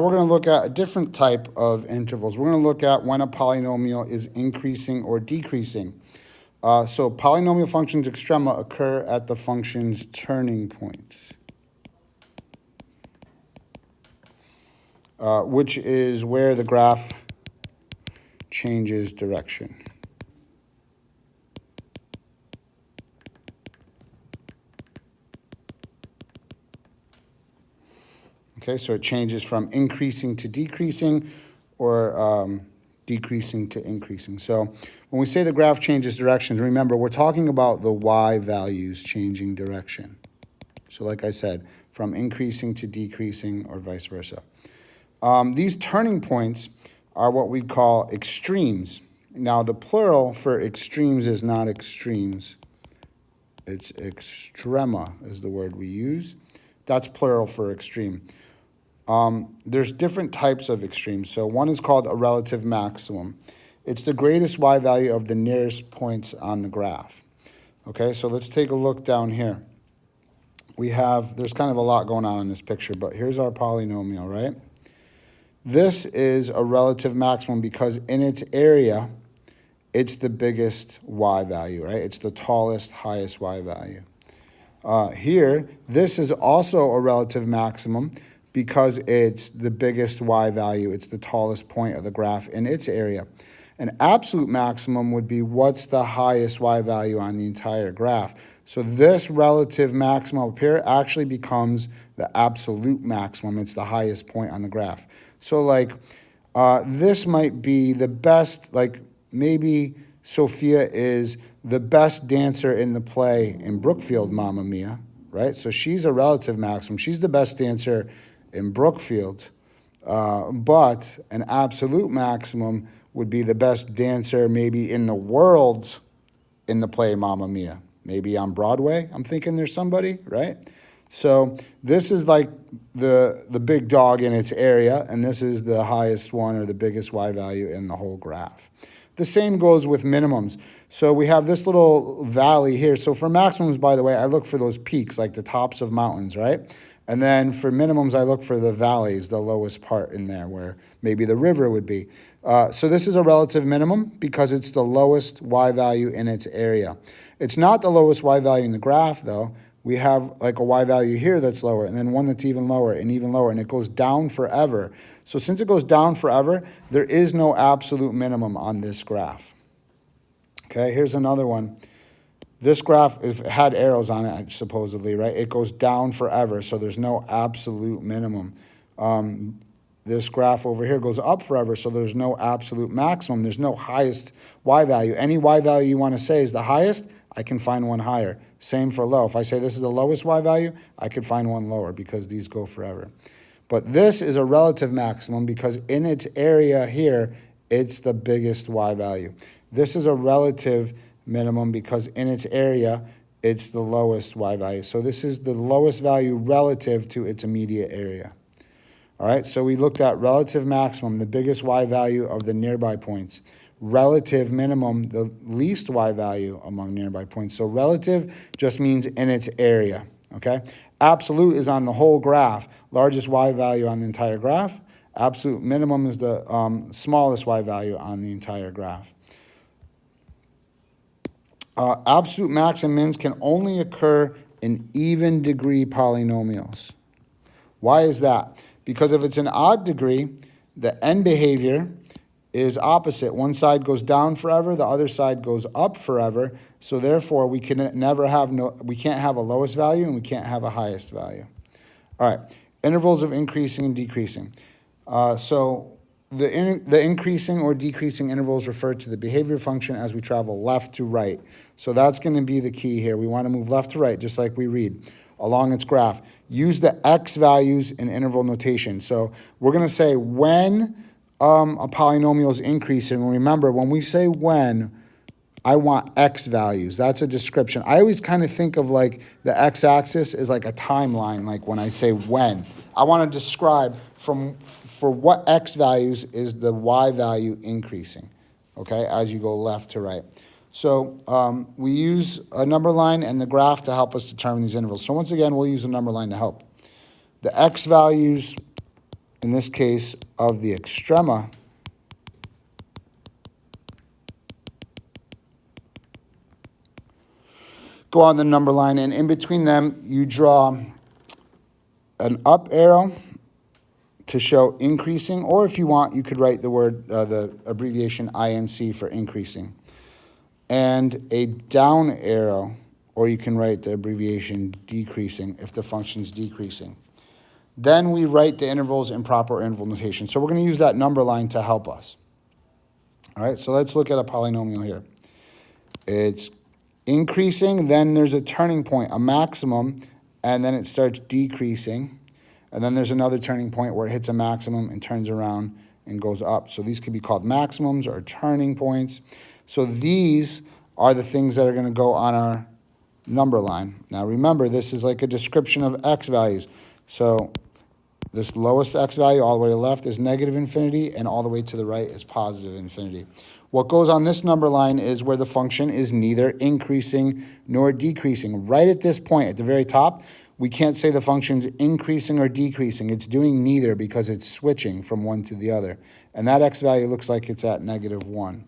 we're going to look at a different type of intervals. We're going to look at when a polynomial is increasing or decreasing. So polynomial functions extrema occur at the function's turning point, which is where the graph changes direction. Okay, so it changes from increasing to decreasing, or decreasing to increasing. So when we say the graph changes direction, remember we're talking about the y values changing direction. So like I said, from increasing to decreasing or vice versa. These turning points are what we call extremes. Now the plural for extremes is not extremes. It's extrema is the word we use. That's plural for extreme. There's different types of extremes. So one is called a relative maximum. It's the greatest y value of the nearest points on the graph. Okay, so let's take a look down here. There's kind of a lot going on in this picture, but here's our polynomial, right? This is a relative maximum because in its area, it's the biggest y value, right? It's the tallest, highest y value. Here, this is also a relative maximum because it's the biggest y value. It's the tallest point of the graph in its area. An absolute maximum would be what's the highest y value on the entire graph. So this relative maximum up here actually becomes the absolute maximum. It's the highest point on the graph. So like this might be the best, like maybe Sophia is the best dancer in the play in Brookfield, Mamma Mia, right? So she's a relative maximum. She's the best dancer in Brookfield, but an absolute maximum would be the best dancer maybe in the world in the play Mamma Mia. Maybe on Broadway, I'm thinking there's somebody, right? So this is like the big dog in its area, and this is the highest one or the biggest y value in the whole graph. The same goes with minimums. So we have this little valley here. So for maximums, by the way, I look for those peaks, like the tops of mountains, right? And then for minimums, I look for the valleys, the lowest part in there where maybe the river would be. So this is a relative minimum because it's the lowest y value in its area. It's not the lowest y value in the graph, though. We have like a y value here that's lower, and then one that's even lower, and it goes down forever. So since it goes down forever, there is no absolute minimum on this graph. Okay, here's another one. This graph had arrows on it, supposedly, right? It goes down forever, so there's no absolute minimum. This graph over here goes up forever, so there's no absolute maximum. There's no highest y value. Any y value you want to say is the highest, I can find one higher. Same for low. If I say this is the lowest y value, I could find one lower because these go forever. But this is a relative maximum because in its area here, it's the biggest y value. This is a relative minimum because in its area, it's the lowest y value. So this is the lowest value relative to its immediate area. All right, so we looked at relative maximum, the biggest y value of the nearby points. Relative minimum, the least y value among nearby points. So relative just means in its area, okay? Absolute is on the whole graph, largest y value on the entire graph. Absolute minimum is the smallest y value on the entire graph. Absolute max and mins can only occur in even degree polynomials. Why is that? Because if it's an odd degree, the end behavior is opposite. One side goes down forever, the other side goes up forever. So therefore, we can't have a lowest value and we can't have a highest value. All right, intervals of increasing and decreasing. So the increasing or decreasing intervals refer to the behavior function as we travel left to right. So that's going to be the key here. We want to move left to right, just like we read along its graph. Use the x values in interval notation. So we're going to say when a polynomial is increasing. Remember, when we say when, I want x values. That's a description. I always kind of think of like the x-axis is like a timeline, like when I say when. I want to describe for what x values is the y value increasing, okay, as you go left to right. So we use a number line and the graph to help us determine these intervals. So once again, we'll use a number line to help. The x values in this case of the extrema, go on the number line, and in between them, you draw an up arrow to show increasing, or if you want, you could write the word, the abbreviation INC for increasing, and a down arrow, or you can write the abbreviation decreasing if the function's decreasing. Then we write the intervals in proper interval notation. So we're going to use that number line to help us. All right, so let's look at a polynomial here. It's increasing, then there's a turning point, a maximum, and then it starts decreasing. And then there's another turning point where it hits a maximum and turns around and goes up. So these could be called maximums or turning points. So these are the things that are going to go on our number line. Now remember, this is like a description of x values. So this lowest x value all the way to the left is negative infinity, and all the way to the right is positive infinity. What goes on this number line is where the function is neither increasing nor decreasing. Right at this point, at the very top, we can't say the function's increasing or decreasing. It's doing neither because it's switching from one to the other. And that x value looks like it's at -1.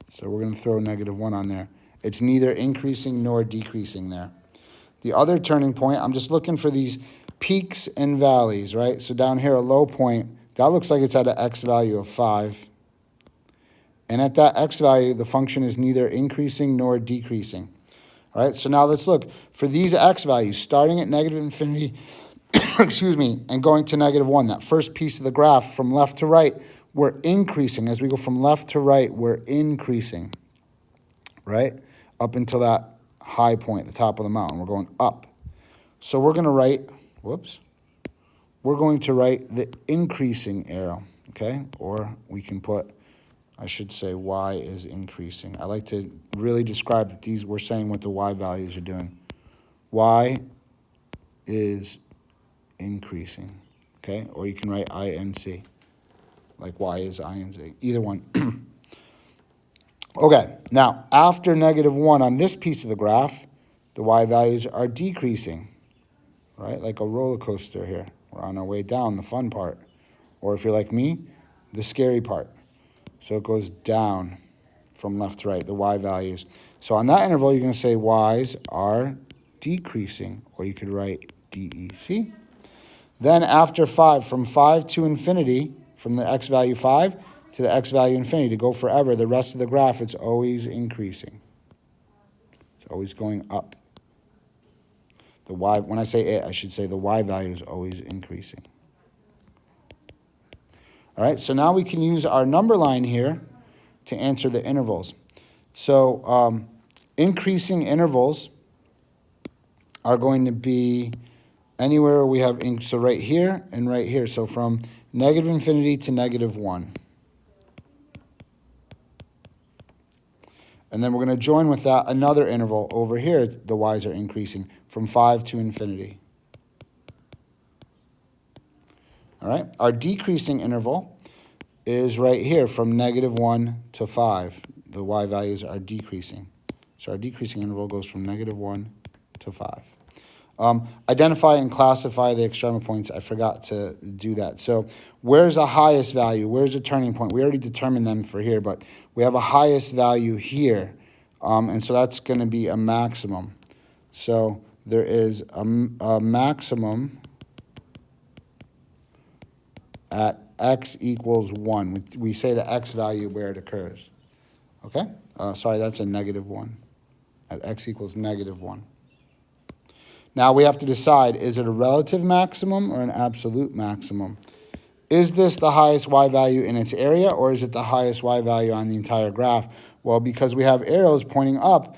So we're going to throw -1 on there. It's neither increasing nor decreasing there. The other turning point, I'm just looking for these peaks and valleys, right? So down here, a low point, that looks like it's at an x value of 5. And at that x value, the function is neither increasing nor decreasing. All right, so now let's look. For these x values, starting at negative infinity, excuse me, and going to -1, that first piece of the graph from left to right, we're increasing. As we go from left to right, we're increasing, right? Up until that high point, the top of the mountain, we're going up. So we're going to write, we're going to write the increasing arrow, okay? Or we can put, I should say y is increasing. I like to really describe that these, we're saying what the y values are doing. Y is increasing, okay? Or you can write INC, like y is INC, either one. Okay, now after -1 on this piece of the graph, the y values are decreasing, right? Like a roller coaster here. We're on our way down, the fun part. Or if you're like me, the scary part. So it goes down from left to right, the y values. So on that interval, you're going to say y's are decreasing, or you could write DEC. Then after 5, from 5 to infinity, from the x value 5 to the x value infinity, to go forever, the rest of the graph, it's always increasing. It's always going up. The y, when I say it, I should say the y value is always increasing. All right, so now we can use our number line here to answer the intervals. So increasing intervals are going to be anywhere we have, so right here and right here. So from negative infinity to -1. And then we're going to join with that another interval over here. The y's are increasing from 5 to infinity. All right, our decreasing interval is right here from -1 to 5. The y values are decreasing. So our decreasing interval goes from -1 to 5. Identify and classify the extrema points. I forgot to do that. So where's the highest value? Where's the turning point? We already determined them for here, but we have a highest value here. And so that's going to be a maximum. So there is a maximum at x equals 1. We say the x value where it occurs. Okay? Sorry, that's a -1. At x equals -1. Now we have to decide, is it a relative maximum or an absolute maximum? Is this the highest y value in its area, or is it the highest y value on the entire graph? Well, because we have arrows pointing up,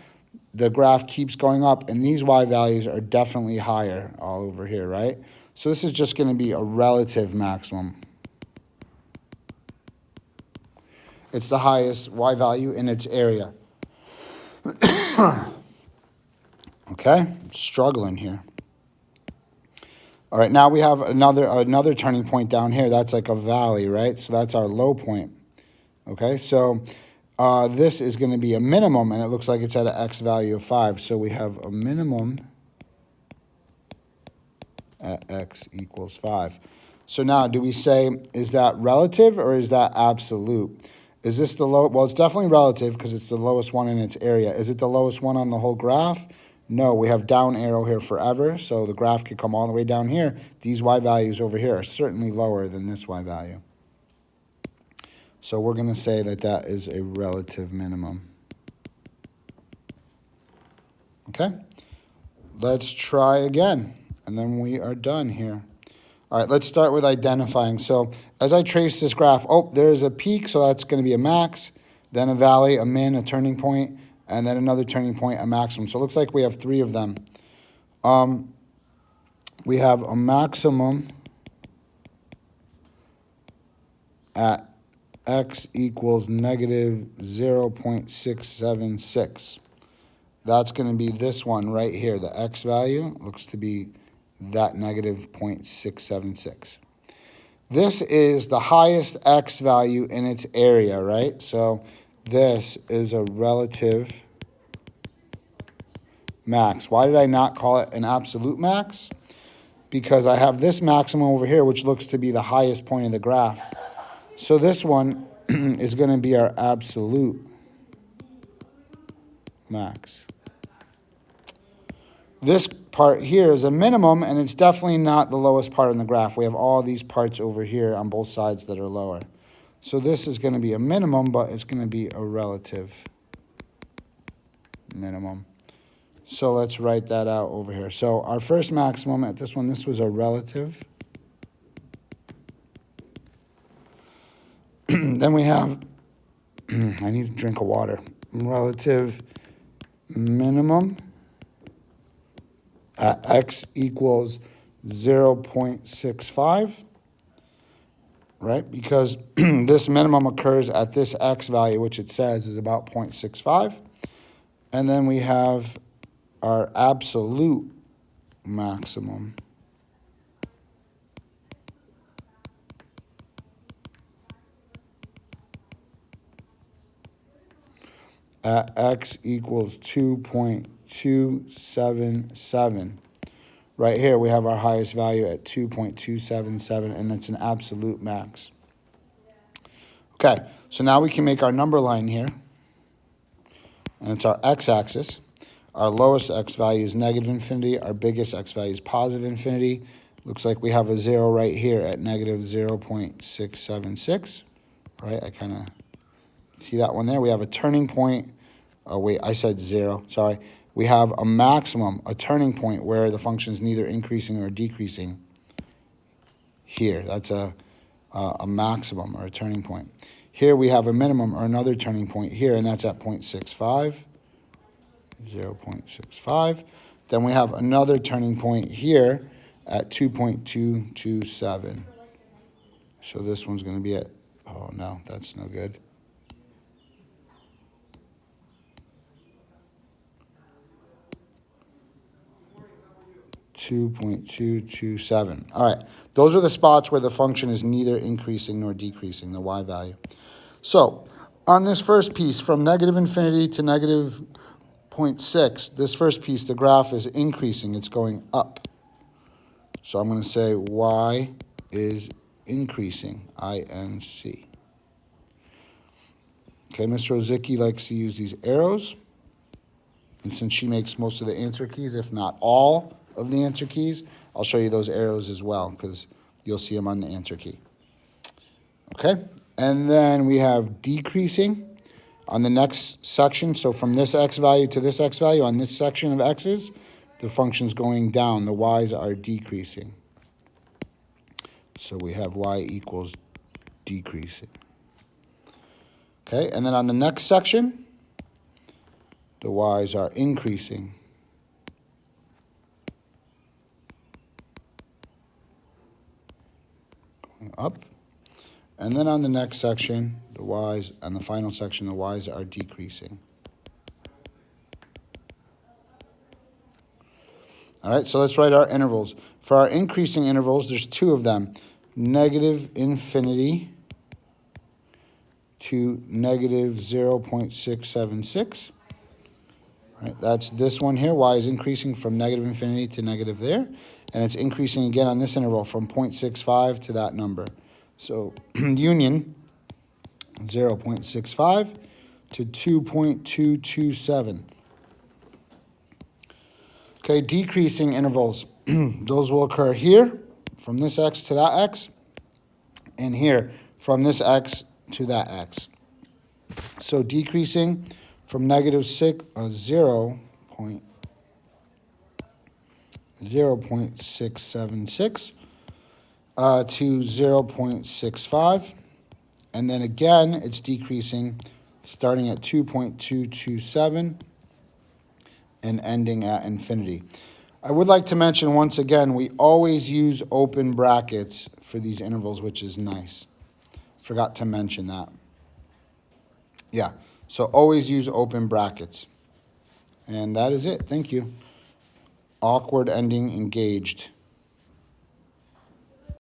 the graph keeps going up, and these y values are definitely higher all over here, right? So this is just going to be a relative maximum. It's the highest y value in its area. Okay, I'm struggling here. All right, now we have another turning point down here. That's like a valley, right? So that's our low point. Okay, so this is going to be a minimum, and it looks like it's at an x value of 5. So we have a minimum at x equals 5. So now, do we say, is that relative or is that absolute? Is this the low? Well, it's definitely relative because it's the lowest one in its area. Is it the lowest one on the whole graph? No, we have down arrow here forever, so the graph could come all the way down here. These y values over here are certainly lower than this y value. So we're going to say that that is a relative minimum. Okay? Let's try again, and then we are done here. All right, let's start with identifying. So as I trace this graph, oh, there's a peak, so that's going to be a max, then a valley, a min, a turning point, and then another turning point, a maximum. So it looks like we have three of them. We have a maximum at x equals negative 0.676. That's going to be this one right here. The x value looks to be that negative 0.676. This is the highest x value in its area, right? So this is a relative max. Why did I not call it an absolute max? Because I have this maximum over here, which looks to be the highest point of the graph. So this one is going to be our absolute max. This part here is a minimum, and it's definitely not the lowest part in the graph. We have all these parts over here on both sides that are lower. So this is going to be a minimum, but it's going to be a relative minimum. So let's write that out over here. So our first maximum at this one, this was a relative. Then we have, I need a drink of water, relative minimum at x equals 0.65, right? Because this minimum occurs at this x value, which it says is about 0.65. And then we have our absolute maximum at x equals 2.277. Right here, we have our highest value at 2.277, and that's an absolute max. Okay, so now we can make our number line here, and it's our x-axis. Our lowest x value is negative infinity. Our biggest x value is positive infinity. Looks like we have a 0 right here at negative 0.676, right? I kind of see that one there. We have a turning point. Oh, wait, I said 0. Sorry. We have a maximum, a turning point where the function is neither increasing or decreasing here. That's a maximum or a turning point. Here we have a minimum or another turning point here, and that's at 0.65, 0.65. Then we have another turning point here at 2.227. So this one's going to be at, oh no, that's no good. 2.227. All right, those are the spots where the function is neither increasing nor decreasing, the y value. So on this first piece, from negative infinity to negative 0.6, this first piece, the graph is increasing. It's going up. So I'm going to say y is increasing, INC. Okay, Ms. Rozicki likes to use these arrows. And since she makes most of the answer keys, if not all of the answer keys, I'll show you those arrows as well because you'll see them on the answer key. Okay, and then we have decreasing on the next section. So from this x value to this x value, on this section of x's, the function's going down. The y's are decreasing. So we have y equals decreasing. Okay, and then on the next section, the y's are increasing. Going up. And then on the next section, the y's, and the final section, the y's are decreasing. All right, so let's write our intervals. For our increasing intervals, there's two of them. Negative infinity to negative 0.676. Right, that's this one here. Y is increasing from negative infinity to negative there. And it's increasing again on this interval from 0.65 to that number. So union 0.65 to 2.227. Okay, decreasing intervals. Those will occur here from this x to that x, and here from this x to that x. So decreasing from negative 0.676 to 0.65. And then again, it's decreasing starting at 2.227 and ending at infinity. I would like to mention once again, we always use open brackets for these intervals, which is nice. Forgot to mention that. Yeah, so always use open brackets. And that is it. Thank you. Awkward ending engaged.